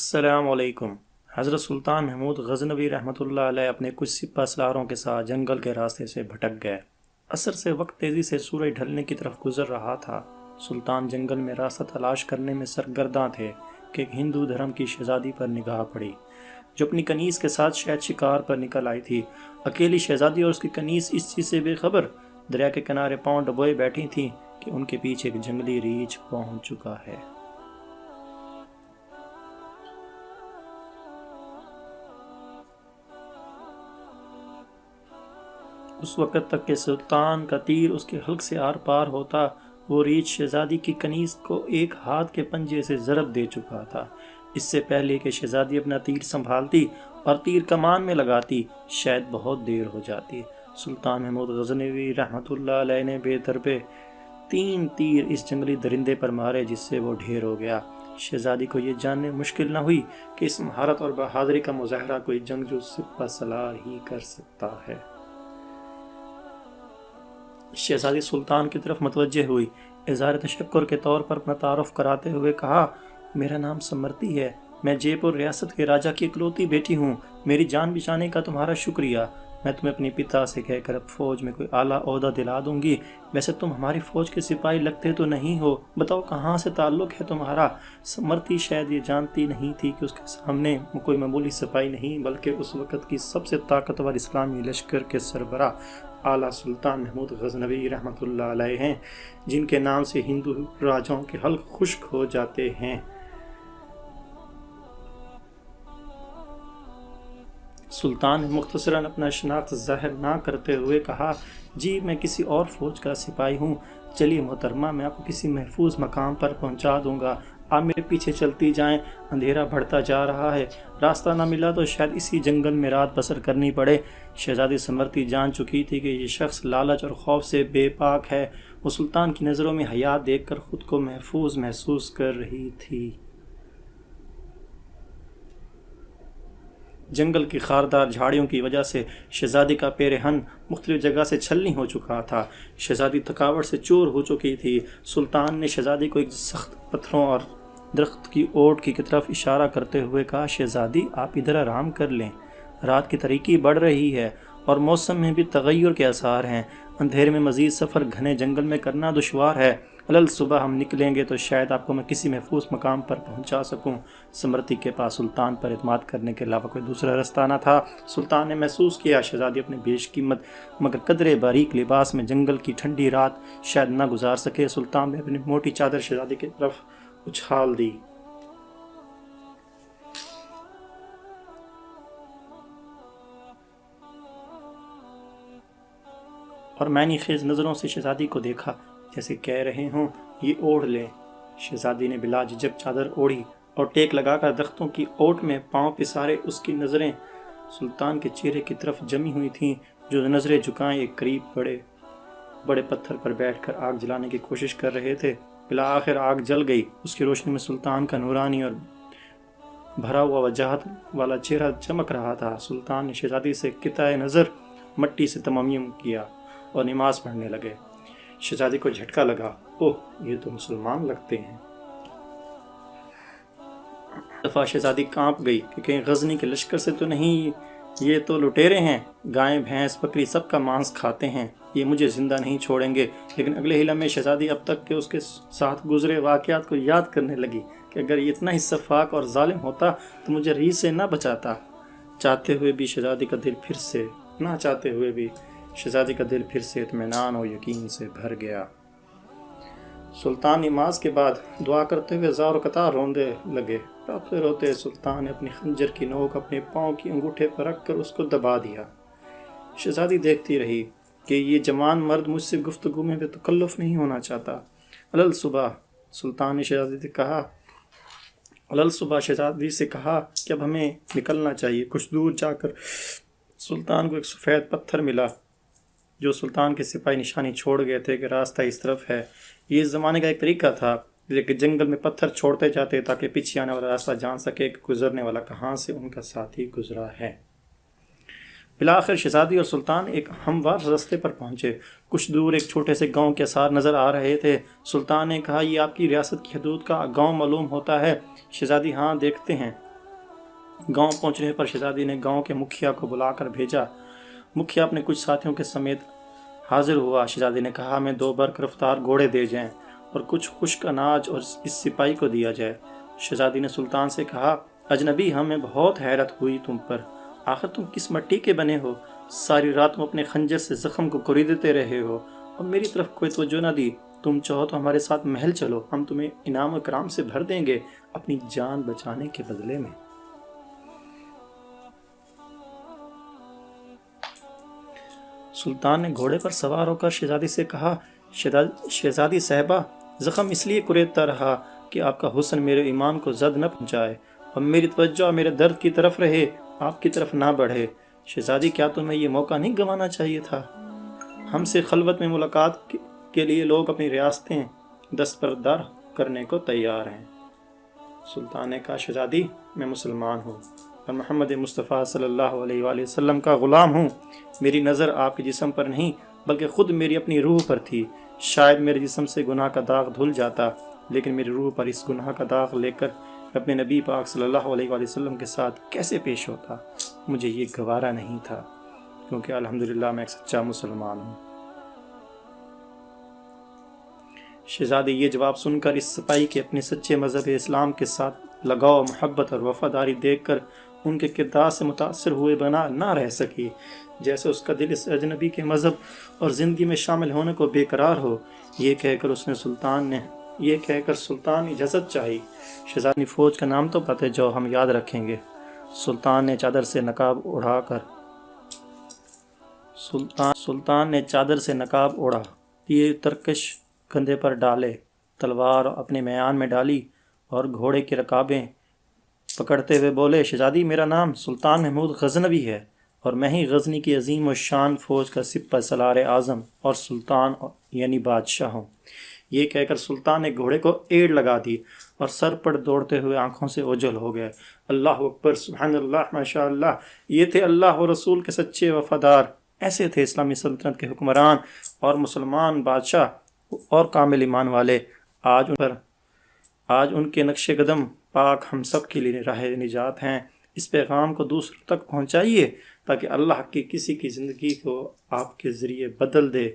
السلام علیکم۔ حضرت سلطان محمود غزنوی رحمۃ اللہ علیہ اپنے کچھ سپہ سالاروں کے ساتھ جنگل کے راستے سے بھٹک گئے۔ عصر سے وقت تیزی سے سورج ڈھلنے کی طرف گزر رہا تھا۔ سلطان جنگل میں راستہ تلاش کرنے میں سرگرداں تھے کہ ایک ہندو دھرم کی شہزادی پر نگاہ پڑی جو اپنی کنیز کے ساتھ شاید شکار پر نکل آئی تھی۔ اکیلی شہزادی اور اس کی کنیز اس چیز سے بے خبر دریا کے کنارے پاؤں ڈبوئے بیٹھی تھیں کہ ان کے پیچھے ایک جنگلی ریچھ پہنچ چکا ہے۔ اس وقت تک کہ سلطان کا تیر اس کے حلق سے آر پار ہوتا، وہ ریچھ شہزادی کی کنیز کو ایک ہاتھ کے پنجے سے ضرب دے چکا تھا۔ اس سے پہلے کہ شہزادی اپنا تیر سنبھالتی اور تیر کمان میں لگاتی، شاید بہت دیر ہو جاتی۔ سلطان محمود غزنوی رحمۃ اللہ علیہ نے بے تربے 3 تیر اس جنگلی درندے پر مارے جس سے وہ ڈھیر ہو گیا۔ شہزادی کو یہ جاننے مشکل نہ ہوئی کہ اس مہارت اور بہادری کا مظاہرہ کوئی جنگجو سپہ سالار ہی کر سکتا ہے۔ شہزادی سلطان کی طرف متوجہ ہوئی، اظہار تشکر کے طور پر اپنا تعارف کراتے ہوئے کہا، میرا نام سمرتی ہے، میں جے پور ریاست کے راجہ کی اکلوتی بیٹی ہوں۔ میری جان بچانے کا تمہارا شکریہ۔ میں تمہیں اپنی پتا سے کہہ کر اب فوج میں کوئی اعلیٰ عہدہ دلا دوں گی۔ ویسے تم ہماری فوج کے سپاہی لگتے تو نہیں ہو، بتاؤ کہاں سے تعلق ہے تمہارا؟ سمرتی شاید یہ جانتی نہیں تھی کہ اس کے سامنے کوئی معمولی سپاہی نہیں بلکہ اس وقت کی سب سے طاقتور اسلامی لشکر کے سربراہ اعلیٰ سلطان محمود غزنوی رحمۃ اللہ علیہ ہیں، جن کے نام سے ہندو راجوں کے حلق خشک ہو جاتے ہیں۔ سلطان نے مختصراً اپنا شناخت ظاہر نہ کرتے ہوئے کہا، جی میں کسی اور فوج کا سپاہی ہوں۔ چلیے محترمہ، میں آپ کو کسی محفوظ مقام پر پہنچا دوں گا، آپ میرے پیچھے چلتی جائیں۔ اندھیرا بڑھتا جا رہا ہے، راستہ نہ ملا تو شاید اسی جنگل میں رات بسر کرنی پڑے۔ شہزادی سمرتی جان چکی تھی کہ یہ شخص لالچ اور خوف سے بے پاک ہے۔ وہ سلطان کی نظروں میں حیات دیکھ کر خود کو محفوظ محسوس کر رہی تھی۔ جنگل کی خاردار جھاڑیوں کی وجہ سے شہزادی کا پیرہن مختلف جگہ سے چھلنی ہو چکا تھا۔ شہزادی تھکاوٹ سے چور ہو چکی تھی۔ سلطان نے شہزادی کو ایک سخت پتھروں اور درخت کی اوٹ کی طرف اشارہ کرتے ہوئے کہا، شہزادی آپ ادھر آرام کر لیں، رات کی تاریکی بڑھ رہی ہے اور موسم میں بھی تغیر کے آثار ہیں۔ اندھیرے میں مزید سفر گھنے جنگل میں کرنا دشوار ہے۔ علل صبح ہم نکلیں گے تو شاید آپ کو میں کسی محفوظ مقام پر پہنچا سکوں۔ سمرتی کے پاس سلطان پر اعتماد کرنے کے علاوہ کوئی دوسرا راستہ نہ تھا۔ سلطان نے محسوس کیا شہزادی اپنے بیش قیمت مگر قدرے باریک لباس میں جنگل کی ٹھنڈی رات شاید نہ گزار سکے۔ سلطان نے اپنی موٹی چادر شہزادی کی طرف اچھال دی اور معنی خیز نظروں سے شہزادی کو دیکھا، جیسے کہہ رہے ہوں یہ اوڑھ لیں۔ شہزادی نے بلا جھجک چادر اوڑھی اور ٹیک لگا کر درختوں کی اوٹ میں پاؤں پسارے۔ اس کی نظریں سلطان کے چہرے کی طرف جمی ہوئی تھیں، جو نظریں جھکائیں ایک قریب بڑے پتھر پر بیٹھ کر آگ جلانے کی کوشش کر رہے تھے۔ بالآخر آگ جل گئی۔ اس کی روشنی میں سلطان کا نورانی اور بھرا ہوا وجاہت والا چہرہ چمک رہا تھا۔ سلطان نے شہزادی سے قطع نظر مٹی سے تمیم کیا اور نماز پڑھنے لگے۔ شہزادی کو جھٹکا لگا، اوہ یہ تو مسلمان لگتے ہیں۔ دفعہ شہزادی کانپ گئی کہ کہیں غزنی کے لشکر سے تو نہیں، یہ تو لٹیرے ہیں، گائیں بھینس بکری سب کا مانس کھاتے ہیں، یہ مجھے زندہ نہیں چھوڑیں گے۔ لیکن اگلے ہی لمحے شہزادی اب تک کے اس کے ساتھ گزرے واقعات کو یاد کرنے لگی کہ اگر یہ اتنا ہی شفاق اور ظالم ہوتا تو مجھے ریچھ سے نہ بچاتا۔ چاہتے ہوئے بھی شہزادی کا دل پھر سے اطمینان اور یقین سے بھر گیا۔ سلطان نماز کے بعد دعا کرتے ہوئے زار و قطار روندے لگے۔ روتے روتے سلطان نے اپنی خنجر کی نوک اپنے پاؤں کی انگوٹھے پر رکھ کر اس کو دبا دیا۔ شہزادی دیکھتی رہی کہ یہ جوان مرد مجھ سے گفتگو میں بے تکلف نہیں ہونا چاہتا۔ علل صبح سلطان نے شہزادی سے کہا کہ اب ہمیں نکلنا چاہیے۔ کچھ دور جا کر سلطان کو ایک سفید پتھر ملا جو سلطان کے سپاہی نشانی چھوڑ گئے تھے کہ راستہ اس طرف ہے۔ یہ اس زمانے کا ایک طریقہ تھا کہ جنگل میں پتھر چھوڑتے جاتے تاکہ پیچھے آنے والا راستہ جان سکے کہ گزرنے والا کہاں سے ان کا ساتھی گزرا ہے۔ بالآخر شہزادی اور سلطان ایک ہموار راستے پر پہنچے۔ کچھ دور ایک چھوٹے سے گاؤں کے آثار نظر آ رہے تھے۔ سلطان نے کہا، یہ آپ کی ریاست کی حدود کا گاؤں معلوم ہوتا ہے؟ شہزادی، ہاں دیکھتے ہیں۔ گاؤں پہنچنے پر شہزادی نے گاؤں کے مکھیا کو بلا کر بھیجا۔ مکھیا اپنے کچھ ساتھیوں کے سمیت حاضر ہوا۔ شہزادی نے کہا ہمیں 2 برق رفتار گھوڑے دے جائیں اور کچھ خشک اناج اور اس سپاہی کو دیا جائے۔ شہزادی نے سلطان سے کہا اجنبی، ہمیں بہت حیرت ہوئی تم پر، آخر تم کس مٹی کے بنے ہو؟ ساری رات تم اپنے خنجر سے زخم کو کوریدتے رہے ہو اور میری طرف کوئی توجہ نہ دی۔ تم چاہو تو ہمارے ساتھ محل چلو، ہم تمہیں انعام و اکرام سے بھر دیں گے اپنی جان بچانے کے بدلے میں۔ سلطان نے گھوڑے پر سوار ہو کر شہزادی سے کہا شہزادی صاحبہ، زخم اس لیے کوریدتا رہا کہ آپ کا حسن میرے ایمان کو زد نہ پہنچائے اور میری توجہ میرے درد کی طرف رہے، آپ کی طرف نہ بڑھے۔ شہزادی، کیا تمہیں یہ موقع نہیں گنوانا چاہیے تھا؟ ہم سے خلوت میں ملاقات کے لیے لوگ اپنی ریاستیں دستبردار کرنے کو تیار ہیں۔ سلطان نے کہا شہزادی، میں مسلمان ہوں اور محمد مصطفیٰ صلی اللہ علیہ وآلہ وسلم کا غلام ہوں۔ میری نظر آپ کے جسم پر نہیں بلکہ خود میری اپنی روح پر تھی۔ شاید میرے جسم سے گناہ کا داغ دھل جاتا، لیکن میری روح پر اس گناہ کا داغ لے کر اپنے نبی پاک صلی اللہ علیہ وآلہ وسلم کے ساتھ کیسے پیش ہوتا؟ مجھے یہ گوارا نہیں تھا، کیونکہ الحمدللہ میں ایک سچا مسلمان ہوں۔ شہزادی یہ جواب سن کر اس سپاہی کے اپنے سچے مذہب اسلام کے ساتھ لگاؤ، محبت اور وفاداری دیکھ کر ان کے کردار سے متاثر ہوئے بنا نہ رہ سکی، جیسے اس کا دل اس اجنبی کے مذہب اور زندگی میں شامل ہونے کو بے قرار ہو۔ یہ کہہ کر سلطان نے اجازت چاہی۔ شہزادی فوج کا نام تو بتاتے جو ہم یاد رکھیں گے۔ سلطان نے چادر سے نقاب اوڑھا، یہ ترکش کندھے پر ڈالے، تلوار اپنے میان میں ڈالی اور گھوڑے کی رکابیں پکڑتے ہوئے بولے شہزادی، میرا نام سلطان محمود غزنوی ہے اور میں ہی غزنی کی عظیم و شان فوج کا سپہ سالار اعظم اور سلطان یعنی بادشاہ ہوں۔ یہ کہہ کر سلطان نے گھوڑے کو ایڑ لگا دی اور سر پر دوڑتے ہوئے آنکھوں سے اوجھل ہو گئے۔ اللہ اکبر، سبحان اللہ، ماشاء اللہ، یہ تھے اللہ و رسول کے سچے وفادار، ایسے تھے اسلامی سلطنت کے حکمران اور مسلمان بادشاہ اور کامل ایمان والے۔ آج ان کے نقش قدم پاک ہم سب کے لیے راہ نجات ہیں۔ اس پیغام کو دوسروں تک پہنچائیے تاکہ اللہ کی کسی کی زندگی کو آپ کے ذریعے بدل دے۔